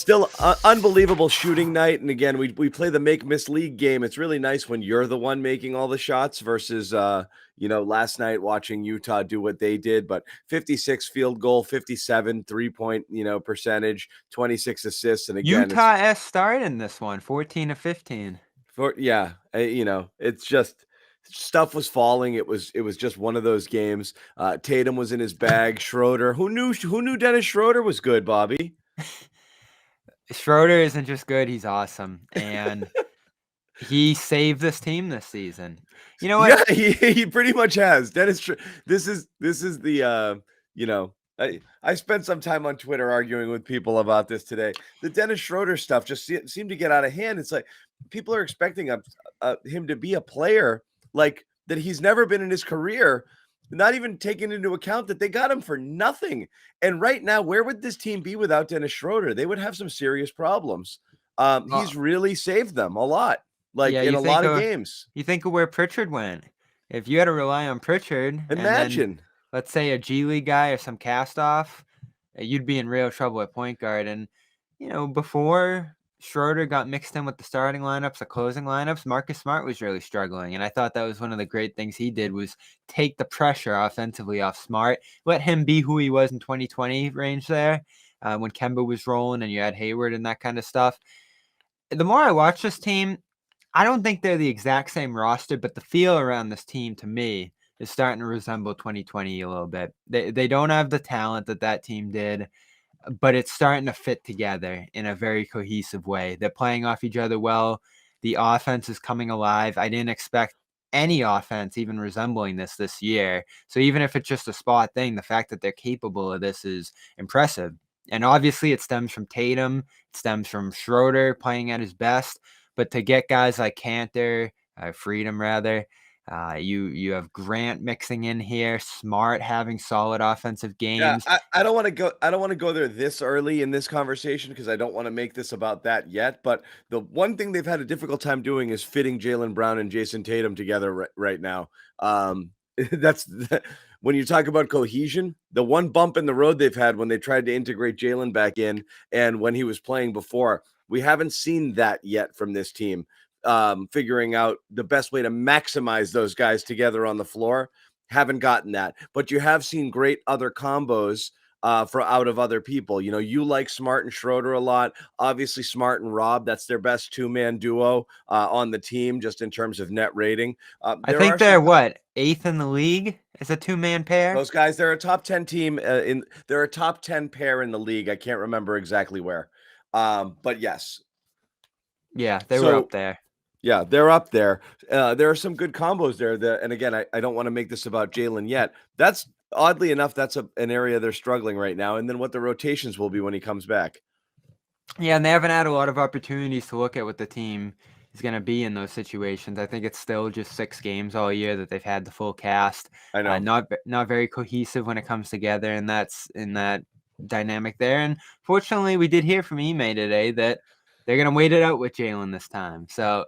Still unbelievable shooting night. And again, we play the make miss league game. It's really nice when you're the one making all the shots versus last night watching Utah do what they did. But 56 field goal, 57 3-point percentage, 26 assists, and again Utah S started in this one, 14 to 15. It's just stuff was falling. It was just one of those games. Tatum was in his bag. Schroeder, who knew Dennis Schroeder was good, Bobby? Schroeder isn't just good, he's awesome. And he saved this team this season. You know what? Yeah, he pretty much has. Dennis, this is the I spent some time on Twitter arguing with people about this today. The Dennis Schroeder stuff just seemed to get out of hand. It's like people are expecting him to be a player like that he's never been in his career, not even taking into account that they got him for nothing. And right now, where would this team be without Dennis Schroeder? They would have some serious problems. He's really saved them a lot, in a lot of games. You think of where Pritchard went. If you had to rely on Pritchard, imagine. And then, let's say a G League guy or some cast-off, you'd be in real trouble at point guard. And, before Schroeder got mixed in with the starting lineups, the closing lineups, Marcus Smart was really struggling. And I thought that was one of the great things he did was take the pressure offensively off Smart, let him be who he was in 2020 range there when Kemba was rolling and you had Hayward and that kind of stuff. The more I watch this team, I don't think they're the exact same roster, but the feel around this team to me is starting to resemble 2020 a little bit. They don't have the talent that team did, but it's starting to fit together in a very cohesive way. They're playing off each other well. The offense is coming alive. I didn't expect any offense even resembling this year. So even if it's just a spot thing, the fact that they're capable of this is impressive. And obviously it stems from Tatum. It stems from Schroeder playing at his best. But to get guys like Cantor, Freedom rather, you have Grant mixing in here, Smart having solid offensive games. Yeah, I don't want to go there this early in this conversation because I don't want to make this about that yet. But the one thing they've had a difficult time doing is fitting Jaylen Brown and Jason Tatum together right now. That's when you talk about cohesion, the one bump in the road they've had when they tried to integrate Jaylen back in and when he was playing before. We haven't seen that yet from this team, figuring out the best way to maximize those guys together on the floor. Haven't gotten that, but you have seen great other combos for out of other people. You like Smart and Schroeder a lot. Obviously, Smart and Rob, that's their best two-man duo on the team, just in terms of net rating. I think they're eighth in the league as a two-man pair. Those guys, they're a top 10 team. They're a top 10 pair in the league. I can't remember exactly where. But yes. Yeah, they were up there. Yeah, they're up there. There are some good combos there. And again, I don't want to make this about Jaylen yet. That's oddly enough, that's an area they're struggling right now. And then what the rotations will be when he comes back. Yeah, and they haven't had a lot of opportunities to look at what the team is going to be in those situations. I think it's still just 6 games all year that they've had the full cast. I know. Not very cohesive when it comes together, and that's in that dynamic there. And fortunately, we did hear from Ime today that they're going to wait it out with Jaylen this time. So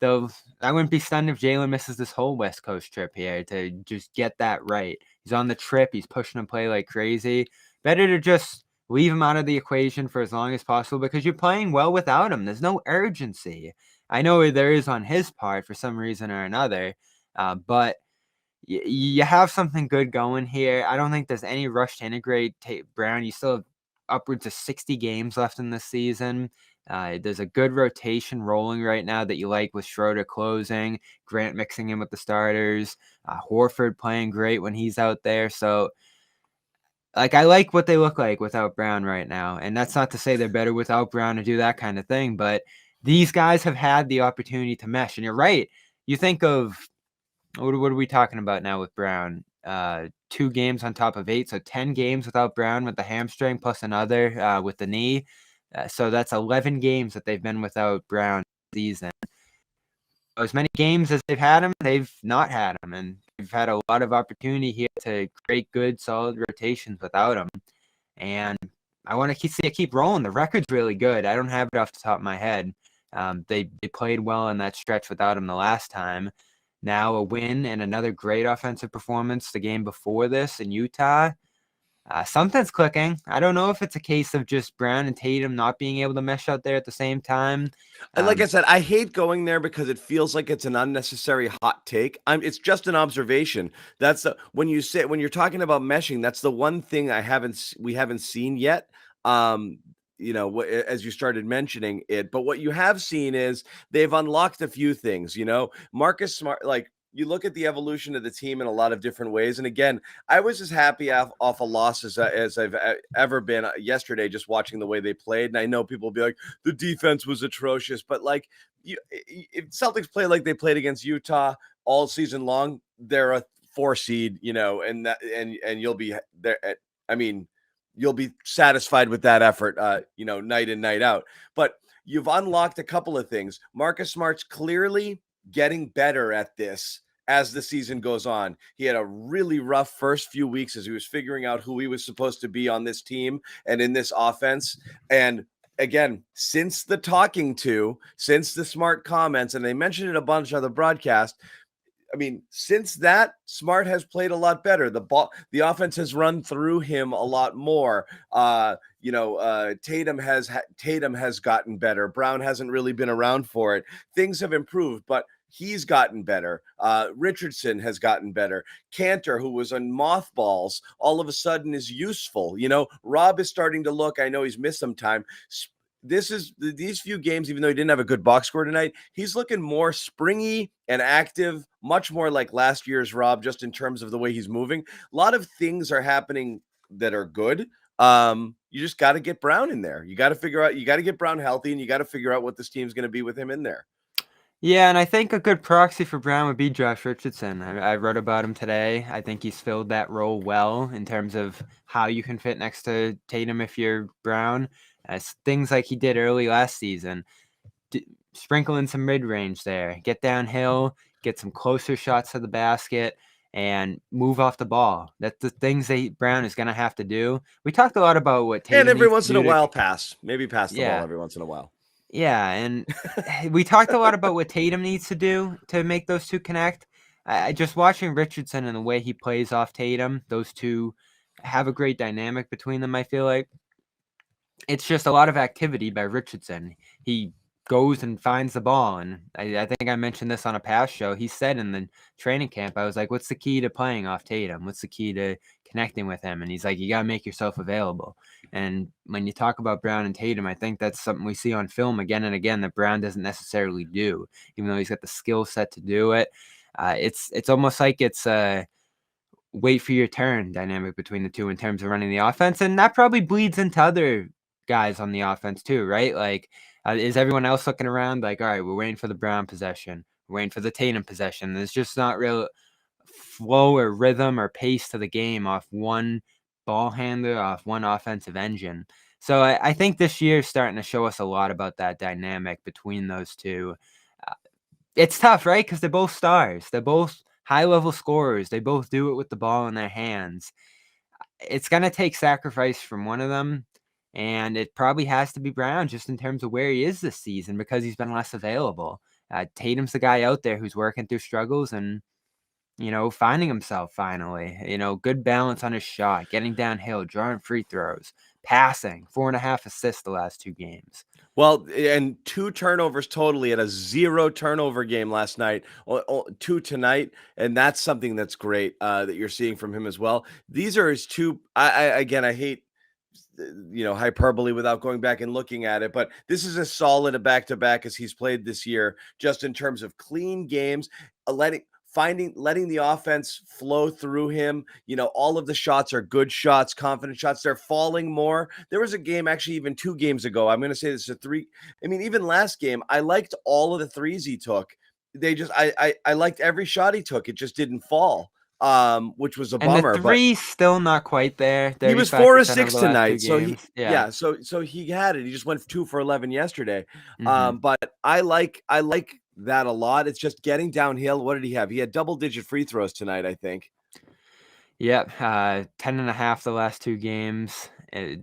I wouldn't be stunned if Jaylen misses this whole West Coast trip here to just get that right. He's on the trip. He's pushing to play like crazy. Better to just leave him out of the equation for as long as possible because you're playing well without him. There's no urgency. I know there is on his part for some reason or another, but you have something good going here. I don't think there's any rush to integrate Brown. You still have upwards of 60 games left in this season. There's a good rotation rolling right now that you like with Schroeder closing, Grant mixing in with the starters, Horford playing great when he's out there. So, I like what they look like without Brown right now. And that's not to say they're better without Brown to do that kind of thing, but these guys have had the opportunity to mesh. And you're right. You think of, what are we talking about now with Brown? 2 games on top of 8, so 10 games without Brown with the hamstring plus another with the knee. So that's 11 games that they've been without Brown this season. As many games as they've had him, they've not had him, and they've had a lot of opportunity here to create good, solid rotations without him. And I want to see it keep rolling. The record's really good. I don't have it off the top of my head. They played well in that stretch without him the last time. Now a win and another great offensive performance the game before this in Utah. Something's clicking. I don't know if it's a case of just Brown and Tatum not being able to mesh out there at the same time. And like I said, I hate going there because it feels like it's an unnecessary hot take. It's just an observation. That's when you're talking about meshing, that's the one thing we haven't seen yet. As you started mentioning it, but what you have seen is they've unlocked a few things. Marcus Smart, like, you look at the evolution of the team in a lot of different ways. And again, I was as happy off a loss as I've ever been yesterday, just watching the way they played. And I know people will be like, the defense was atrocious, but like, if Celtics play like they played against Utah all season long, they're a 4 seed, and you'll be there. I mean, you'll be satisfied with that effort, night in, night out. But you've unlocked a couple of things. Marcus Smart's clearly getting better at this as the season goes on. He had a really rough first few weeks as he was figuring out who he was supposed to be on this team and in this offense. And again, since the Smart comments, and they mentioned it a bunch on the broadcast, I mean, since that, Smart has played a lot better. The offense has run through him a lot more. Tatum has gotten better. Brown hasn't really been around for it. Things have improved, but he's gotten better. Richardson has gotten better. Cantor, who was on mothballs, all of a sudden is useful. Rob is starting to look. I know he's missed some time. These few games, even though he didn't have a good box score tonight, he's looking more springy and active, much more like last year's Rob, just in terms of the way he's moving. A lot of things are happening that are good. You just got to get Brown in there. You got to get Brown healthy, and you got to figure out what this team's going to be with him in there. Yeah, and I think a good proxy for Brown would be Josh Richardson. I wrote about him today. I think he's filled that role well in terms of how you can fit next to Tatum if you're Brown. Things like he did early last season, sprinkle in some mid-range there, get downhill, get some closer shots to the basket, and move off the ball. That's the things that Brown is going to have to do. We talked a lot about what Tatum and every needs once to in a do while pass the ball every once in a while. Yeah, and we talked a lot about what Tatum needs to do to make those two connect. Just watching Richardson and the way he plays off Tatum, those two have a great dynamic between them, I feel like. It's just a lot of activity by Richardson. He goes and finds the ball, and I think I mentioned this on a past show. He said in the training camp, I was like, what's the key to playing off Tatum? What's the key to connecting with him? And he's like, you got to make yourself available. And when you talk about Brown and Tatum, I think that's something we see on film again and again that Brown doesn't necessarily do, even though he's got the skill set to do it. It's almost like it's a wait for your turn dynamic between the two in terms of running the offense, and that probably bleeds into other guys on the offense too, right? Like, is everyone else looking around like, all right, we're waiting for the Brown possession, we're waiting for the Tatum possession? There's just not real flow or rhythm or pace to the game off one ball handler, off one offensive engine. So I think this year is starting to show us a lot about that dynamic between those two. It's tough, right? Because they're both stars. They're both high-level scorers. They both do it with the ball in their hands. It's going to take sacrifice from one of them, and it probably has to be Brown just in terms of where he is this season because he's been less available. Tatum's the guy out there who's working through struggles and, finding himself finally. Good balance on his shot, getting downhill, drawing free throws, passing, 4.5 assists the last 2 games. Well, and 2 turnovers totally at a 0 turnover game last night, 2 tonight, and that's something that's great that you're seeing from him as well. These are his 2. I hate hyperbole without going back and looking at it, but this is as solid a back-to-back as he's played this year, just in terms of clean games, letting the offense flow through him. All of the shots are good shots, confident shots. They're falling more. There was a game, actually, even 2 games ago. I'm going to say this is a 3. I mean, even last game, I liked all of the threes he took. I liked every shot he took. It just didn't fall, which was a bummer. And the 3's still not quite there. He was 4 of 6 tonight. So so he had it. He just went 2 for 11 yesterday. Mm-hmm. But I like that a lot. It's just getting downhill. What did he have? He had double-digit free throws tonight, I think. Yep, 10.5 the last 2 games.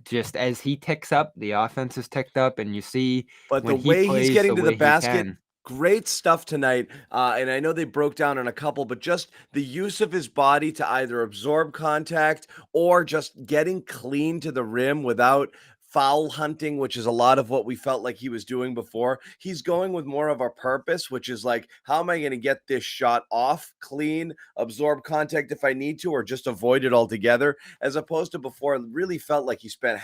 Just as he ticks up, the offense is ticked up, and you see but when the way he plays, he's getting the to the way basket, Great stuff tonight. And I know they broke down on a couple, but just the use of his body to either absorb contact or just getting clean to the rim without foul hunting, which is a lot of what we felt like he was doing before. He's going with more of a purpose, which is like, how am I going to get this shot off clean, absorb contact if I need to, or just avoid it altogether? As opposed to before, it really felt like he spent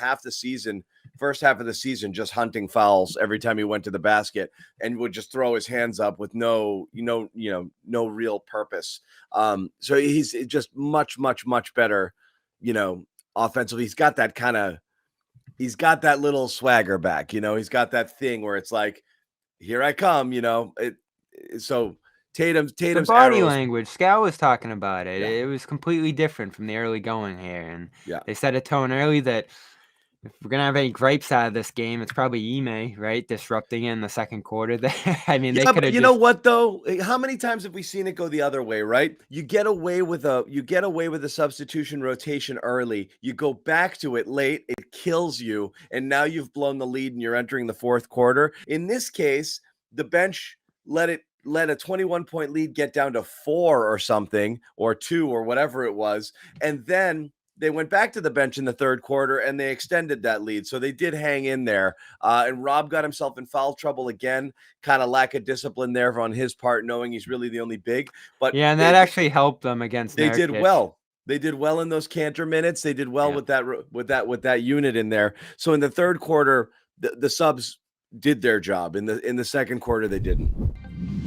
first half of the season, just hunting fouls every time he went to the basket and would just throw his hands up with no real purpose. So he's just much, much, much better, offensively. He's got that little swagger back, he's got that thing where it's like, here I come, so The Tatum's body arrows. language, Scal was talking about it. Yeah. It was completely different from the early going here, and Yeah. they set a tone early that if we're gonna have any gripes out of this game, it's probably Ime, right, disrupting it in the second quarter. There, I mean, they Yeah, could but have you know just what though? How many times have we seen it go the other way, right? You get away with a substitution rotation early. You go back to it late, it kills you, and now you've blown the lead and you're entering the fourth quarter. In this case, the bench let a 21-point lead get down to 4 or something, or 2 or whatever it was, and then they went back to the bench in the third quarter and they extended that lead. So they did hang in there. And Rob got himself in foul trouble again. Kind of lack of discipline there on his part, knowing he's really the only big. But yeah, and that actually helped them against they did Nurkic. well. They did well in those Cantor minutes. They did well Yeah. with that unit in there. So in the third quarter, the subs did their job. In the second quarter, they didn't.